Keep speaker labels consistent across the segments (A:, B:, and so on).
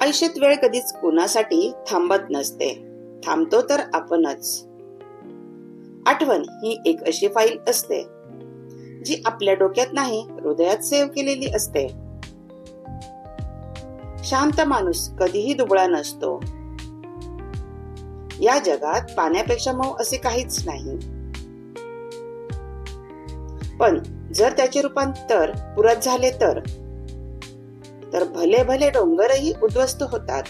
A: आयुष्यात वेळ कधीच कोणासाठी थांबत नसते, थांबतो तर आपणच. आठवण ही एक अशी फाईल असते जी आपल्या डोक्यात नाही, हृदयात सेव्ह केलेली असते. शांत माणूस कधीही दुबळा नसतो. या जगात पाण्यापेक्षा मऊ असे काहीच नाही. पण जर त्याचे रूपांतर पुरात झाले तर भले भले डोंगरही उद्ध्वस्त होतात.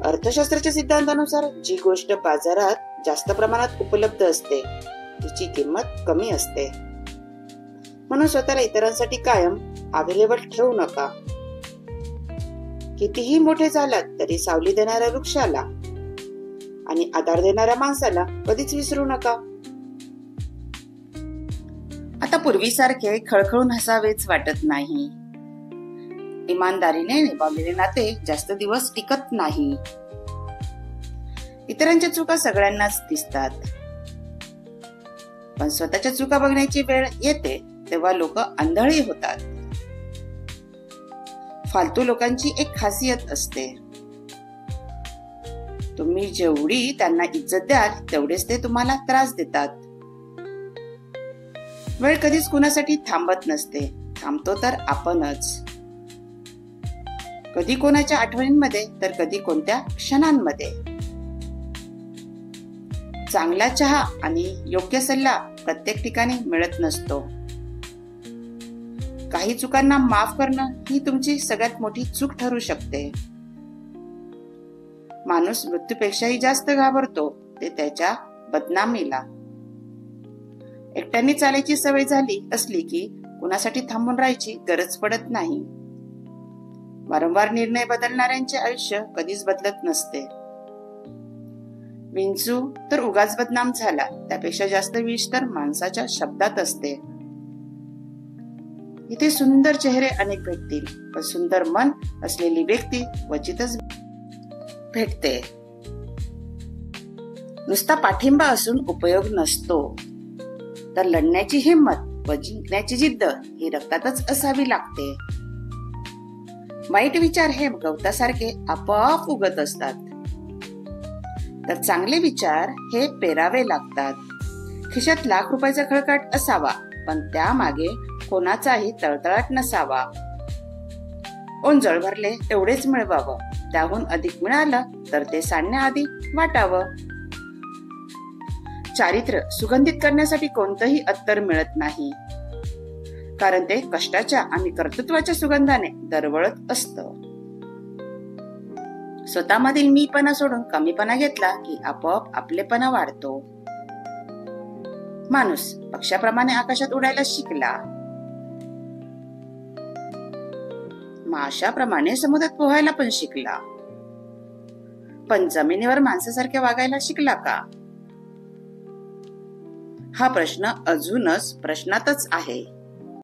A: अर्थशास्त्राच्या सिद्धांतानुसार जी गोष्ट बाजारात जास्त प्रमाणात उपलब्ध असते तिची किंमत कमी असते. म्हणून स्वतःला इतरांसाठी कायम अवेलेबल ठेवू नका. कितीही मोठे झालात तरी सावली देणाऱ्या वृक्षाला आणि आधार देणाऱ्या माणसाला कधीच विसरू नका. आता पूर्वीसारखे खळखळून हसावेच वाटत नाही. इमानदारीने निभावलेले नाते जास्त दिवस टिकत नाही. इतरांच्या चुका सगळ्यांनाच दिसतात, पण स्वतःच्या चुका बघण्याची वेळ येते तेव्हा लोक आंधळी होतात. फालतू लोकांची एक खासियत असते, तुम्ही जेवढी त्यांना इज्जत द्याल तेवढेच ते तुम्हाला त्रास देतात. वेळ कधीच कुणासाठी थांबत नसते, थांबतो तर आपणच. कधी कोणाच्या आठवणींमध्ये तर कधी कोणत्या क्षणांमध्ये. चांगला चहा आणि योग्य सल्ला प्रत्येक ठिकाणी मिळत नसतो. काही चुकांना माफ करणं ही तुमची सगळ्यात मोठी चूक ठरू शकते. माणूस मृत्यूपेक्षाही जास्त घाबरतो ते त्याच्या बदनामीला. एकट्याने चालायची सवय झाली असली की कुणासाठी थांबून राहायची गरज पडत नाही. वारंवार निर्णय बदलणाऱ्यांचे आयुष्य कधीच बदलत नसते. विंचू तर उगाच बदनाम झाला, त्यापेक्षा जास्त विष तर माणसाच्या शब्दात असते. इथे सुंदर चेहरे अनेक भेटतील, पण सुंदर मन असलेली व्यक्ती क्वचितच भेटते. नुसता पाठिंबा असून उपयोग नसतो, तर लढण्याची हिंमत व जिंकण्याची जिद्द ही रक्तातच असावी लागते. वाईट विचार हे गवतासारखे आपोआप उगत असतात, तर चांगले विचार हे पेरावे लागतात. खिशात लाख रुपयाचा खळकाट असावा, पण त्यामागे कोणाचाही तळतळाट नसावा. ओंजळ भरले तेवढेच मिळवावं, त्याहून अधिक मिळालं तर ते सांडण्याआधी वाटावं. चारित्र्य सुगंधित करण्यासाठी कोणतंही अत्तर मिळत नाही, कारण ते कष्टाच्या आणि कर्तृत्वाच्या सुगंधाने दरवळत असतं. स्वतःमधील मीपणा सोडून कमीपणा घेतला की आपोआप आपलेपणा वाढतो. माणूस पक्ष्याप्रमाणे आकाशात उडायला शिकला, माशाप्रमाणे समुद्रात पोहायला पण शिकला, पण जमिनीवर माणसासारखे वागायला शिकला का? हा प्रश्न अजूनच प्रश्नातच आहे.